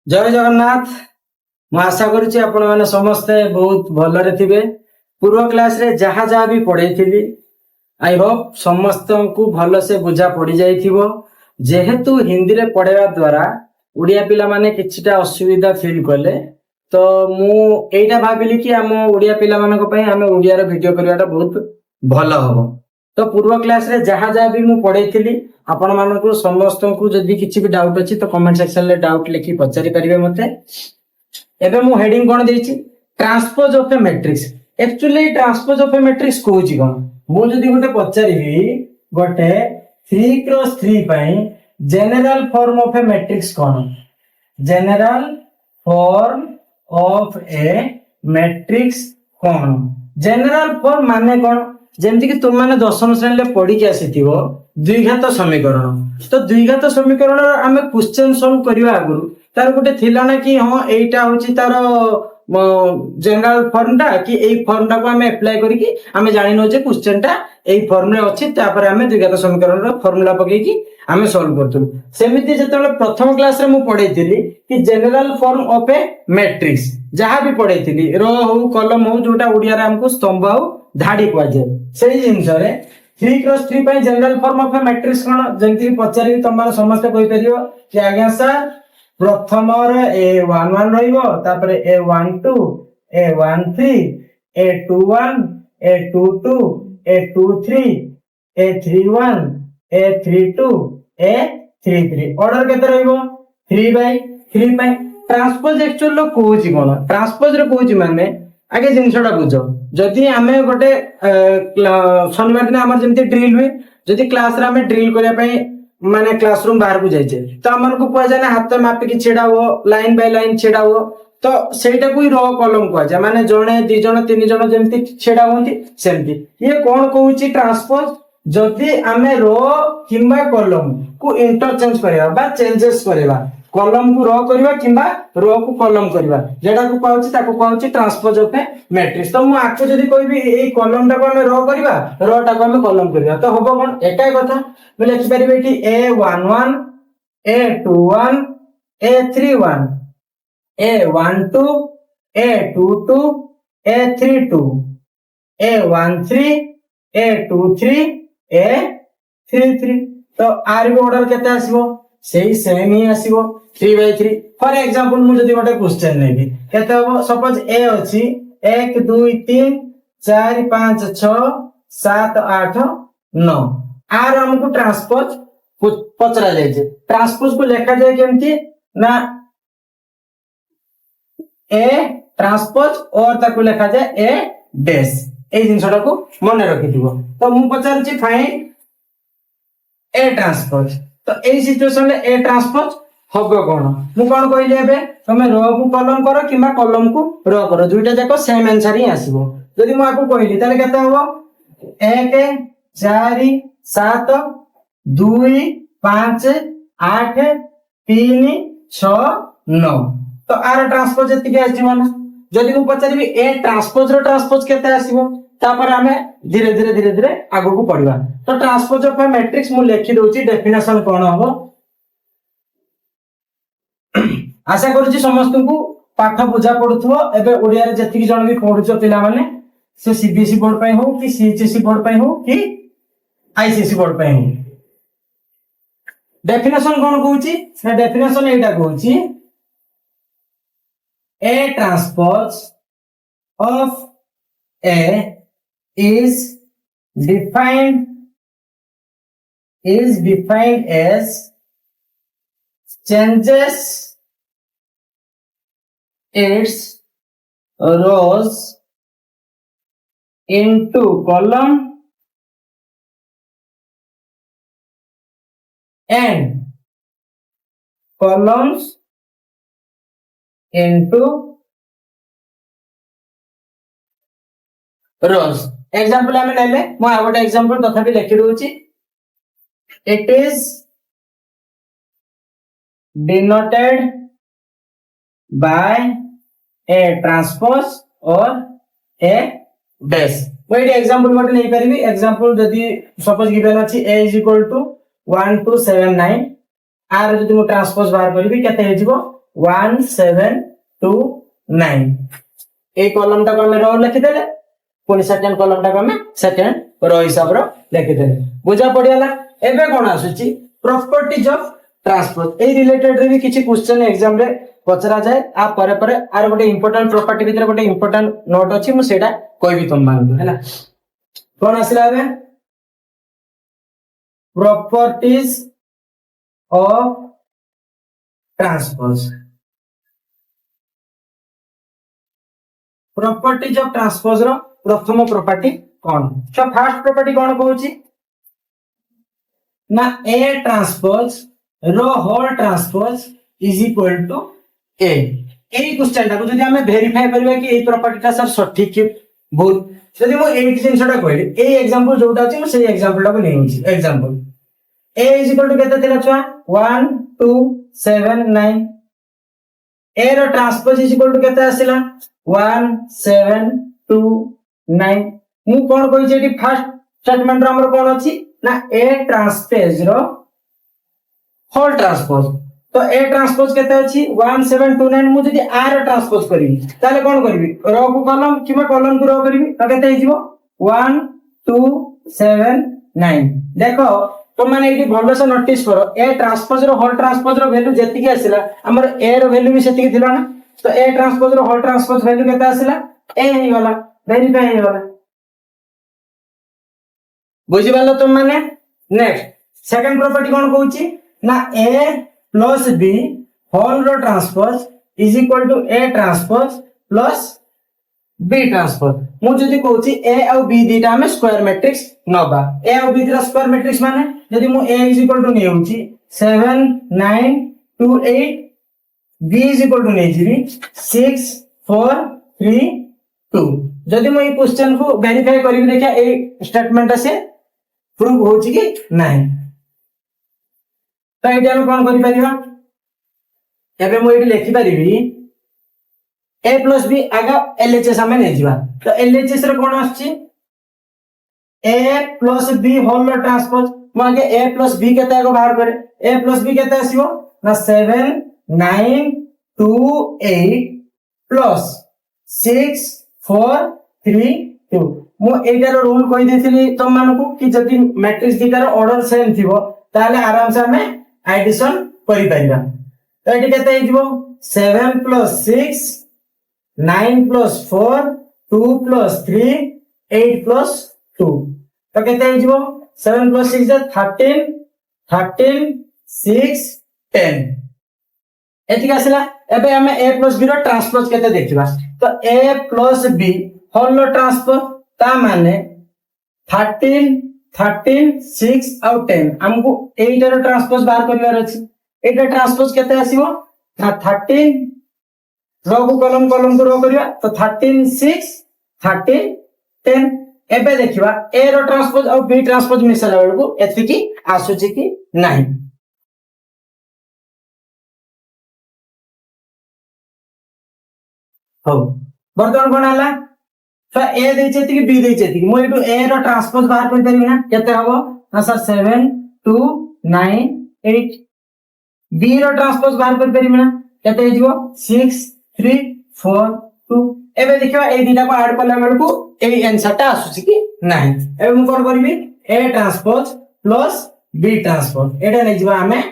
जय जगन्नाथ। ମୁଁ आशा କରୁଛି ଆପଣ ମାନେ ସମସ୍ତେ ବହୁତ ଭଲରେ ଥିବେ। ପୂର୍ବ କ୍ଲାସରେ ଯାହା ଯାହା ବି ପଢେଇଥିଲି ଆଇ ହୋପ ସମସ୍ତଙ୍କୁ ଭଲସେ ବୁଝା ପଡି ଯାଇଥିବ। ଯେହେତୁ ହିନ୍ଦୀରେ ପଢେଇବା ଦ୍ୱାରା ଓଡ଼ିଆ ପିଲାମାନେ କିଛିଟା ଅସୁବିଧା ଫିଲ୍ କଲେ, ତ ମୁଁ ଏଇଟା ଭାବିଲି କି ଆମ ଓଡ଼ିଆ ପିଲାମାନଙ୍କ ପାଇଁ ଆମେ ଓଡ଼ିଆର ଭିଡିଓ କରିବାଟା ବହୁତ ଭଲ ହବ। ତ ପୂର୍ବ କ୍ଲାସରେ ଯାହା ଯାହା ବି ମୁଁ ପଢେଇଥିଲି ଆପଣ ମାନଙ୍କୁ ସମସ୍ତଙ୍କୁ ଯଦି କିଛି ବି ଡାଉଟ୍ ଅଛି ତ କମେଣ୍ଟ ସେକ୍ସନରେ ଡାଉଟ୍ ଲେଖି ପଚାରି ପାରିବେ ମତେ। ଏବେ ମୁଁ ହେଡିଂ କଣ ଦେଇଛି, transpose of a matrix. Actually transpose of a matrix कहूची कोन मु जदी गोटे पचारिबी गोटे 3x3 पई general form of a matrix कोन general form of a matrix कोन जनरल फॉर्म माने कोन जेमति कि तुम माने दशम श्रेणी ले पढ़ी के आसीथिबो द्विघात समीकरण। तो द्विघात समीकरण आमे क्वेश्चन सॉल्व करबा आगु तार गोटे थिला ना कि हां एटा होची तार जनरल फॉर्म टा कि एई फॉर्म टा को हमें अप्लाई करिकि हमें जानि न जे क्वेश्चन टा एई फॉर्म रे अछि तापर हमें द्विघात समीकरण रो फार्मूला पकेकी हमें सॉल्व करथुल। सेमिति जेतले प्रथम क्लास रे मु पढैतिली कि general form of a matrix जहां भी पढैतिली रो हो कॉलम हो जोटा ओडिया रे हमको स्तंभ हो धाडी को जाय सेही जिंस रे 3x3 पई general form of a matrix कोन जेंति पचारि तमार समस्त कहि परियो कि आज्ञा सर प्रथम A11 रहिबो तापरे A12 A13 A21 A22 A23 A31 A32 A33 order केते रहिबो 3/3 पई। ट्रांसपोज एक्चुअल लो कोची कोन ट्रांसपोज रे कोची माने आगे जिंसटा बुझो जदि हमें गोटे शनिवार दिन हमर जेंति ड्रिल हुए जदि क्लास रे हमें ड्रिल करिया पई माने क्लासरूम बाहर को जाइए तो हमन को कह जाए हाथ मापिकी छिड़ा हो लाइन बाय लाइन छिड़ा हो तो सेटा को रो कॉलम कह जाए माने जणे दि जण तीन जण जेमति छिड़ा होंती सेमति ये कोन कहूची ट्रांसपोज जदि हमें रो किंबा कॉलम को इंटरचेंज करबा बा चेंजेस करबा कॉलम को रो करबा किंबा रो को कॉलम करबा जेटा को कहूची ताको कहूची ट्रांसपोज ऑफ ए मैट्रिक्स। तो मु आको जदि कहबी ए कॉलम टा को हमें रो करबा रो टा को हमें कॉलम करबा तो होबो कोन एकाय कथा मैं लिखि परिबे कि A11 A21 A31 A12 A22 A32 A13 A23 A33 तो आर भी ऑर्डर केते आसीबो सेही सेम ही आसीबो 3/3। फॉर एग्जांपल मु जदी गोटे क्वेश्चन नेबी केते हो सपोज A अछि 1 2 3 4 5 6 7 8 9 आर हमको ट्रांसपोज पचरा जाए ट्रांसपोज को लिखा जाए केमती ना ए ट्रांसपोज और ताको लिखा जाए ए डैश ए जिंसटा को मन रखिथिबो। तो मु पचार छी फाइंड ए ट्रांसपोज तो ए सिचुएशन में ए ट्रांसपोज होबो कोन मु कोन कहली एबे तमे रो को कॉलम करो किबा कॉलम को रो करो दुईटा जाको सेम आंसर ही आसीबो। जदी मु आको कहली ताले केते होबो 1 4 7 2 5 8 3 6 9 तो आर ट्रांसपोज एतिके आसीबो ना। जदी मु पचारिबी ए ट्रांसपोज रो ट्रांसपोज केते आसीबो तापर हमें धीरे धीरे आगो को पढिबा। तो ट्रांसपोज ऑफ ए मैट्रिक्स मु लिखि दोची डेफिनेशन कोन हबो। आशा करूची समस्त को पाठ बुझा पडुथबो। एबे ओडिया रे जति जण भी पढुचो पिला माने से सीबीएसई बोर्ड पई हो कि सीएचएसई बोर्ड पई हो कि आईसीएसई बोर्ड पई हो डेफिनेशन कोन कहूची ना डेफिनेशन एटा कहूची ए transpose of A is defined as changes its rows into column and columns into rows। Example हमें लेले मो आ गोटे एग्जांपल तथा भी लिखि दोची it is denoted by A transpose और ए डैश। वेट एग्जांपल गोटे नै परिबी एग्जांपल जदी सपोज गिवन अछि a = 1279 आर जदी मो ट्रांसपोज बाहर करबी केते हे जिवो 1729 ए कॉलम टाको हम रो लिखिदेले पुणी सेकंड कॉलम टाको हम सेकंड रो हिसाब रो लिखिदेले बुझा पड़ियाला एबे कोन आसुची properties of transpose A related रे भी किछि क्वेश्चन एग्जाम रे पचरा जाए आ परे परे आर गोटे इंपोर्टेंट प्रॉपर्टी भीतर गोटे इंपोर्टेंट नोट अछि मु सेटा कहबी तुम मानू हैला कोन आसिला बे properties of transpose properties of transpose रो प्रथम प्रॉपर्टी कोन तो फर्स्ट प्रॉपर्टी कोन कहूची ना ए ट्रांसपोज रो whole transpose is equal to A एई क्वेश्चन टा को जदी हमें वेरीफाई करबा कि एई प्रॉपर्टी टा सर सठिक कि भूल जदी मो एई जिंसटा कहली एई एग्जांपल जोटा अछि मो सेई एग्जांपल टा को नै होछि example a is equal to केते थिला छुआ 1 2 7 9 a रो ट्रांसपोज इज इक्वल टू केते आसिला 1 7 2 9 मु कोन कहि जेटी फर्स्ट स्टेटमेंट रो हमर कोन अछि ना a ट्रांसपोज रो होल ट्रांसपोज तो a ट्रांसपोज केते अछि 1729 मु जदी r रो ट्रांसपोज करिवि ताले कोन करिवि रो को कॉलम किमा कॉलम को रो करिवि तो केते हिजबो 1 2 7 9 देखो तो माने एटी भलो से नोटिस करो ए ट्रांसपोज रो होल ट्रांसपोज रो वैल्यू जेति के आसिला हमर ए रो वैल्यू भी सेति के थिला ना तो ए ट्रांसपोज रो होल ट्रांसपोज वैल्यू केते आसिला ए ही वाला वेरीफाई ही वाला बुझि बालो तुम माने नेक्स्ट सेकंड प्रॉपर्टी कोन कहूची ना ए प्लस बी होल रो transpose is equal to A transpose plus B transpose मु जदी कहूची ए और बी दीटा हमें स्क्वायर मैट्रिक्स नबा ए और बी दीटा स्क्वायर मैट्रिक्स माने जदी मु ए इज इक्वल टू नै होची 7 9 2 8 बी इज इक्वल टू नै जीबी 6 4 3 2 जदी मु ई क्वेश्चन को वेरीफाई करिवि देखा ए स्टेटमेंट से प्रूव होची कि नहीं तो एटा हम कोन करि परिबा एबे मु एटी लिखि परिबि a plus b Agha LHS हमें नहीं जीवा तो LHS रे कोन आछि a plus b whole transpose म आगे a plus b केते को बाहर करे a plus b केते आसीबो ना 7 9 2 8 plus 6 4 3 2 मु एटार रूल कहि देथिली तुम मानको कि जदी मैट्रिक्स दीटार ऑर्डर सेम थिबो ताले आराम से हमें एडिशन करि परिबा तो एटी केते हिजबो 7 plus 6 9 plus 4 2 plus 3 8 plus 2 तो केते हिजबो 7 plus 6 is 13 13 6 10 एति आसिला एबे हमें a plus b रो ट्रांसपोज केते देखिबा तो a plus b whole transpose ता माने 13 13 6 और 10 हमको 8 रो ट्रांसपोज बाहर करिवार अछि एटा ट्रांसपोज केते आसीबो ना 13 रो को कॉलम को रो करिया तो 13 6 13 10 एबे देखिबा ए रो ट्रांसपोज और बी ट्रांसपोज मिसला बेल को एति की आसुची की नाही हो बर्तन बनाला तो ए देचे कि बी देचे कि मु एटू ए रो ट्रांसपोज बाहर कर देबी ना केते हबो ना सर 7 2 9 8 बी रो ट्रांसपोज बाहर कर देबी ना केते हिजबो 6 3 4 2 एबे देखिबा ए दिटा को ऐड करला बेल को ए आंसर ता आसुची कि नाही एबे मु कोन करबी A transpose plus B transpose एटा नै जिबा हमें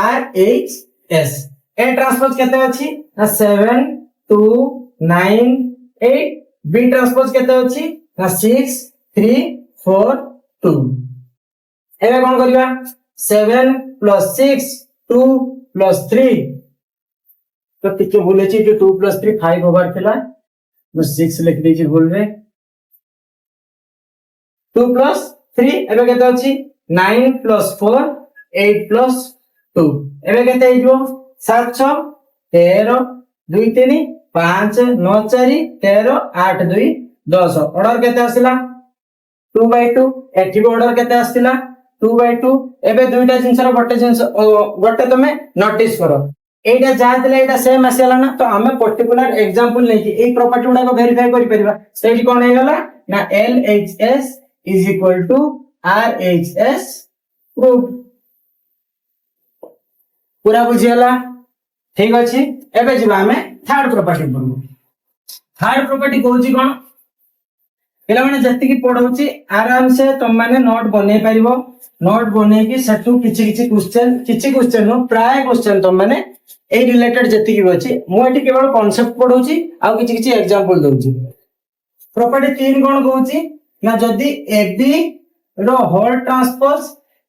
R H S A transpose केते अछि ना 7 2 9 8 बी ट्रांसपोज केते अछि ना 6 3 4 2 एबे कोन करबा 7 plus 6 2 plus 3 तो टिके भूले छी जो 2 plus 3 5 ओवर थिला मैं 6 लिख दै छी भूल रे 2 plus 3 एबे केते अछि 9 plus 4 8 plus 2 एबे केते हिजो 7 6 13 2 3 5 9 4 13 8 2 10 ऑर्डर केते आसिला 2/2 एठी भी ऑर्डर केते आसिला 2/2 एबे दुईटा जिंसर गोटे तमे नोटिस करो एटा जातले एटा सेम आसेला ना तो हमें पर्टिकुलर एग्जांपल नै कि ए प्रॉपर्टी गुडा को वेरीफाई करि परिबा सेठी कोन हे गला ना LHS is equal to RHS proof पूरा बुझियला ठीक अच्छे एबे जीवा आमे थर्ड प्रॉपर्टी पढू थर्ड प्रॉपर्टी कहूची कोन पिला माने जति की पढौची आराम से तुम माने नोट बनै परिबो नोट बनै की सेटू किछि क्वेश्चन नो प्राय क्वेश्चन तुम माने ए रिलेटेड जति की अछि मु एठी केवल कांसेप्ट पढौची आ किछि एग्जांपल दउची प्रॉपर्टी 3 कोन कहूची ना जदी AB रो whole transpose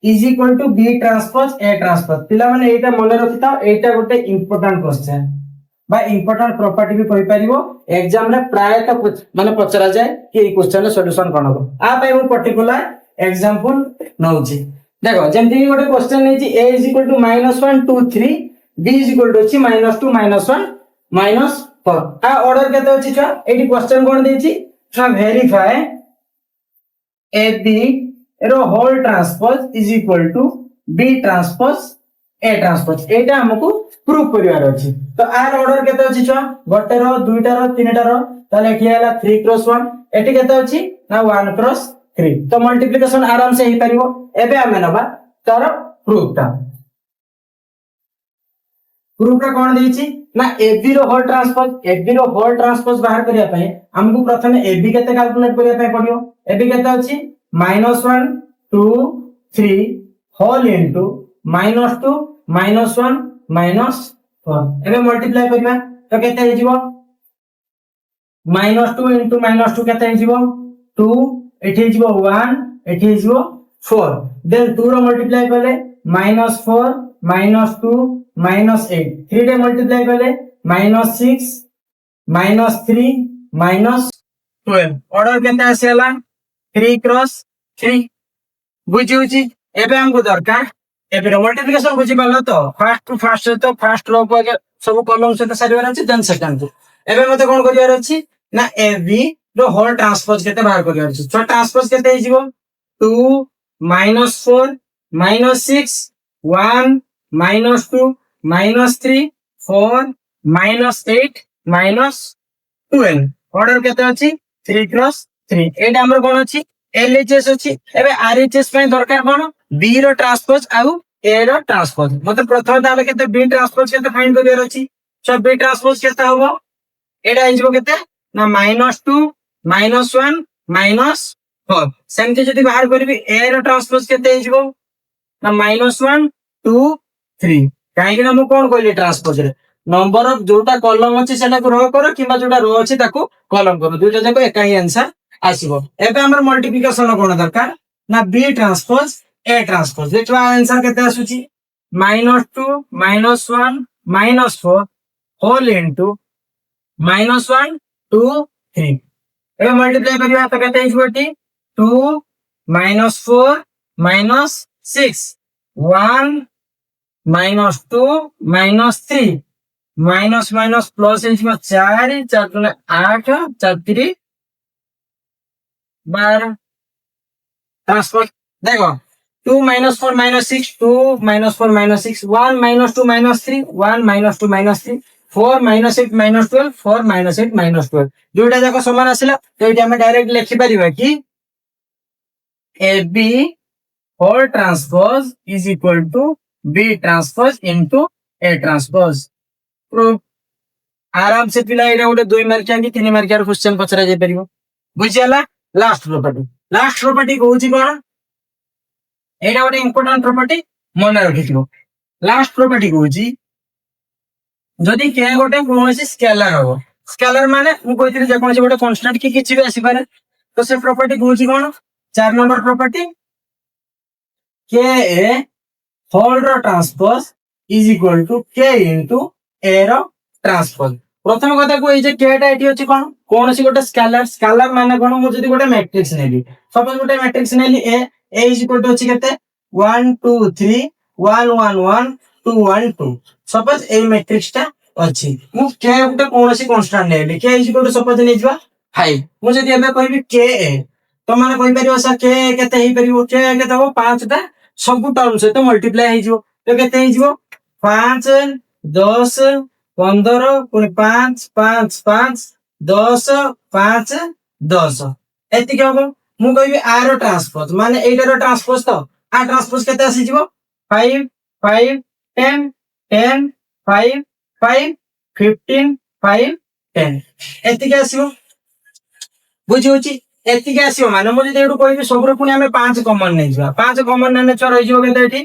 is equal to B transpose A transpose पिला माने एटा मन रखिता एटा गोटे इंपोर्टेंट क्वेश्चन बा इंपोर्टेंट प्रॉपर्टी भी कहि परिबो एग्जाम रे प्राय तो माने पचरा जाय कि ए क्वेश्चन रे सॉल्यूशन कोन हो आ पय मु पर्टिकुलर एग्जांपल नउची देखो जेमति गोटे क्वेश्चन नै छी a is equal to -1 2 3 b is equal to छी -2 -1 -4 आ ऑर्डर केते अछि छ एटी क्वेश्चन कोन दै छी to verify AB रो whole transpose is equal to B transpose A transpose एटा हमकु प्रूफ करिवार अछि तो आर ऑर्डर केते अछि छ गोटे रो दुईटा रो तीनटा रो ताले एठी हला 3 क्रॉस 1 एठी केते अछि ना 1 क्रॉस 3 तो मल्टीप्लिकेशन आराम से ही परिबो एबे हमें नबा तार प्रूफ ता कोन देछि ना AB रो होल ट्रांसपोज बाहर करिया पय हमकु प्रथमे AB केते कैलकुलेट करिया पय पडियो AB केते अछि -1 2 3 होल इनटू -2 -1 -4 एबे मल्टीप्लाई करिया तो केते हे जिवो -2 इनटू -2 केते हे जिवो 2 एठी हे जिवो 1 एठी हे जिवो 4 देन 2 रो मल्टीप्लाई करले -4 -2 -8 3 डे मल्टीप्लाई करले -6 -3 -12 ऑर्डर केते आसेला 3 क्रॉस 3 बुझिउची एबे हमको दरकार एबे मल्टीप्लिकेशन बुझि पालो तो फर्स्ट तो फर्स्ट रो को सब कॉलम से सारिवार अछि देन सेकंड एबे मते कोन करिवार अछि ना AB रो होल ट्रांसपोज केते बाहर करिवार अछि तो ट्रांसपोज केते हे जिवो 2 -4 -6 1 -2 -3 4 -8 -12 ऑर्डर केते अछि 3 क्रॉस 3 एटा हमर कोन अछि LHS अछि एबे RHS पे दरकार कोन B रो ट्रांसपोज आउ A रो ट्रांसपोज मतलब प्रथम ताले केते B ट्रांसपोज केते फाइंड करियर अछि सो B ट्रांसपोज केते होबो एटा हिजबो केते ना -2 -1 -4 सेमते जदी बाहर करबी A रो ट्रांसपोज केते हिजबो ना -1 2 3 काहे कि हम कोन कहली ट्रांसपोज रे नंबर ऑफ जोटा कॉलम अछि सेटा को रो करो किबा जोटा रो अछि ताको कॉलम करो दुटा जाको एका ही आंसर आसीबो एबे हमर मल्टीप्लिकेशन कोन दरकार ना B ट्रांसपोज A ट्रांसपोज देखबा आंसर केते आसुची -2 -1 -4 होल इनटू -1 2 3 एबे मल्टीप्लाई करिया त केते हिजबोटी 2 -4 -6 1 -2 -3 माइनस माइनस प्लस है 4 4 8 4 3 12 ट्रांसपोज देखो 2 -4 -6 2 -4 -6 1 -2 -3 1 -2 -3 4 -8 -12 4 -8 -12 जोटा जाको समान आसिला तो एटी हम डायरेक्ट लिखि परिबा कि AB whole transpose is equal to B transpose into A transpose proof आराम से पिला एटा गोटे 2 मार्क आंकी 3 मार्क यार क्वेश्चन पचरा जाय परिबो बुझियाला लास्ट प्रॉपर्टी कहूची कोन एटा गोटे इंपोर्टेंट प्रॉपर्टी मन रखिथिबो लास्ट प्रॉपर्टी कहूची जदी के गोटे कोनोसी स्केलर हो स्केलर माने मु कहिथिले जे कोनसी गोटे कांस्टेंट की किछि भी आसी पारे तो से प्रॉपर्टी कहूची कोन 4 number property K A whole रो transpose is equal to K into A रो ट्रांसपोज प्रथम कथा को जे केटा एठी अछि कोन सी गोटे स्केलर माने कोन मु जदी गोटे मैट्रिक्स नेली सपोज गोटे मैट्रिक्स नेली A इज इक्वल टू अछि केते 1 2 3 1 1 1 2 1 2 सपोज ए मैट्रिक्स ता अछि मु के गोटे कोनसी कांस्टेंट नेली के इज इक्वल टू सपोज नै जबा 5 मु जदी एबे कहबी के ए तो माने कहि परियो सर के केते हे परियो के केते हो 5 ता सब टर्म से तो मल्टीप्लाई हे जिवो तो केते हे जिवो 5 10 15 पुनी 5 5 5 10 5 10 एति के हो मु कहबी आर ट्रांसपोज माने एटा रो ट्रांसपोज तो आ ट्रांसपोज केते आसी जिवो 5 5 10 10 5 5 15 5 10 एतिके आसीबो बुझी होची एतिके आसीबो माने मु जदि एडु कहबी सबरो पुनी हमें 5 कॉमन नै जिवा 5 कॉमन नेने छ रहि जिवो केते एठी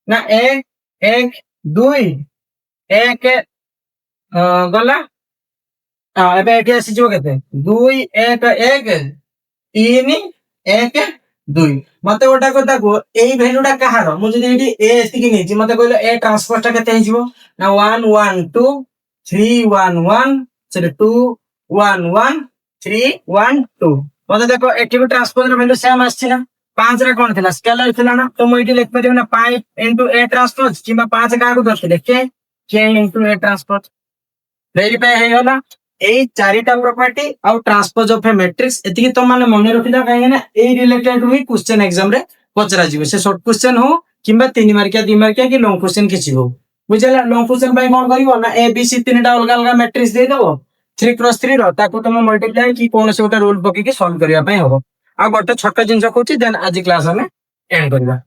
ना 1 1 2 1 गला एबे एठी आसी जिवो केते 2 1 1 3 1 2 मते गोटा कथा को एई वैल्यूटा कहार मु जदि एठी a एतिके नै छि मते कहलो a ट्रांसपोज टा केते हिजिवो ना 1 1 2 3 1 1 सॉरी 2 1 1 3 1 2 मते देखो एठी भी ट्रांसपोज रो वैल्यू सेम आछि ना 5 रे कोन थिला स्केलर थिला ना तो मु एठी लिख परियो ना 5 * a ट्रांसपोज किबा 5 का को दथिले के * a ट्रांसपोज वेरीफाई हे होला एई चारिटा प्रॉपर्टी आउ ट्रांसपोज ऑफ ए मैट्रिक्स एतिकी तो माने मने रखिदा काहे ना एई रिलेटेड हुई क्वेश्चन एग्जाम रे पचरा जिवो से शॉर्ट क्वेश्चन हो किबा 3 मार्किया 2 मार्किया कि लॉन्ग क्वेश्चन किछि हो बुझला लॉन्ग क्वेश्चन बाय कोन करिवो ना ए बी सी तीनटा अलग अलग मैट्रिक्स दे देबो 3x3 रो ताको तुम मल्टीप्लाई की कोन से उटा रूल पके के सॉल्व करिया पय हो आ गोटे छोटा जिंस कहूची देन आज क्लास हमें एंड करबा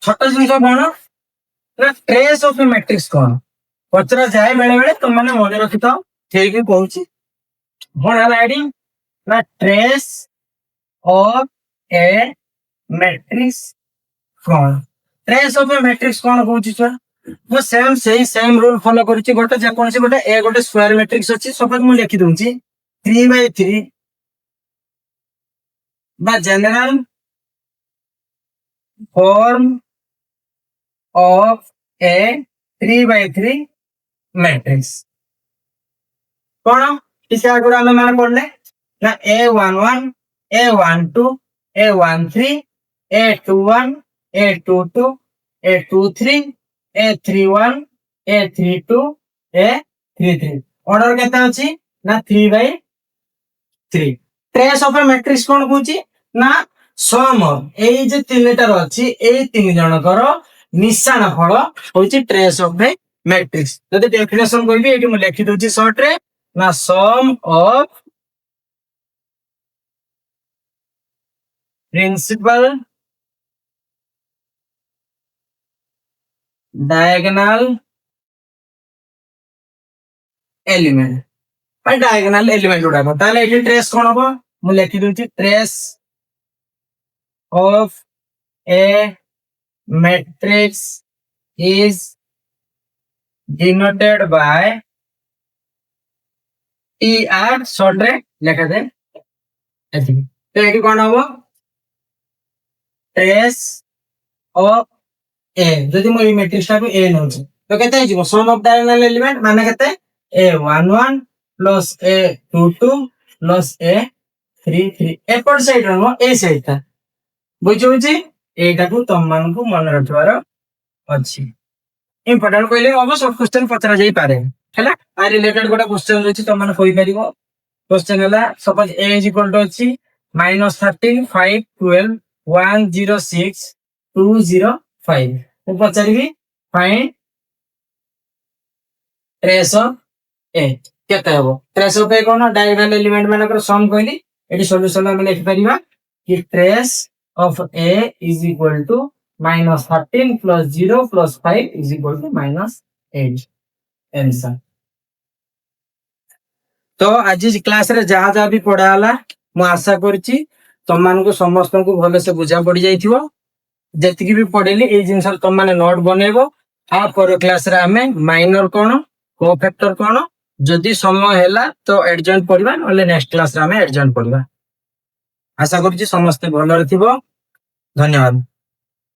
छोटा जिंस कोन ना ट्रेस ऑफ ए मैट्रिक्स कोन पचरा जाए बेले बेले तुम माने मने रखि तो ठीक ही कहूची होना राइडिंग ना ट्रेस ऑफ ए मैट्रिक्स कोन ट्रेस ऑफ ए मैट्रिक्स कोन कहूची सर वो सेम रूल फॉलो करूची गोटे जे कोन से गोटे ए गोटे स्क्वायर मैट्रिक्स अछि सपोज मु लिखि दूची 3/3 बा general form of A 3/3 matrix कौन इसे आगुर हमें माने पढ़ले ना a11 a12 a13 a21 a22 a23 a31 a32 a33 order केता अछि ना 3/3 ट्रेस ऑफ ए मैट्रिक्स कोन कहूची ना सम एई जे तीनटा अछि एई तीन जनकर निशान फल होची ट्रेस ऑफ ए मैट्रिक्स जदि डेफिनेशन करबी एठी मु लिखि दोची शॉर्ट रे ना sum of principal diagonal element पर डायगोनल एलिमेंट उडा को ताले एठी ट्रेस कोन हो मु लिखि दोची trace of a matrix is denoted by TR short रे लिखा दे ऐसे तो एटी कोन हो ट्रेस ऑफ ए जदि मो मैट्रिक्स टा को ए न हो तो केते हिजो सम ऑफ डायगोनल एलिमेंट माने केते a11 plus a22 plus a33 एपर साइड रो ए साइड ता बुझुची एटा को तम मान को मन रखवार अछि इंपोर्टेंट कहले अब सब क्वेश्चन पचरा जाई पारे हैला आ रिलेटेड गोटा क्वेश्चन रछि त माने होई परिबो क्वेश्चन हला suppose a is equal to अछि -13 5 12 106 205 मु पचारिबी फाइंड ट्रेस ऑफ ए केते हबो ट्रेस ऑफ ए कोन डायगोनल एलिमेंट मानकर सम कहली एटी सॉल्यूशन हम लिख परिबा कि trace of A is equal to -13 plus 0 plus 5 is equal to -8 answer तो आज क्लास रे जहा जहा भी पढ़ा हला मु आशा करची तुम मान को समस्त को भले से बुझा पड़ी जाइथिवो जेतिकी भी पढ़ेली ए जिंस तुम माने नोट बनेबो आ पर क्लास रे हमें माइनर कोन कोफैक्टर कोन जदी समय हैला तो एडजॉइंट पढ़िबा ओले नेक्स्ट क्लास रे हमें एडजॉइंट पढ़िबा आशा करची समस्त भलो रथिबो धन्यवाद।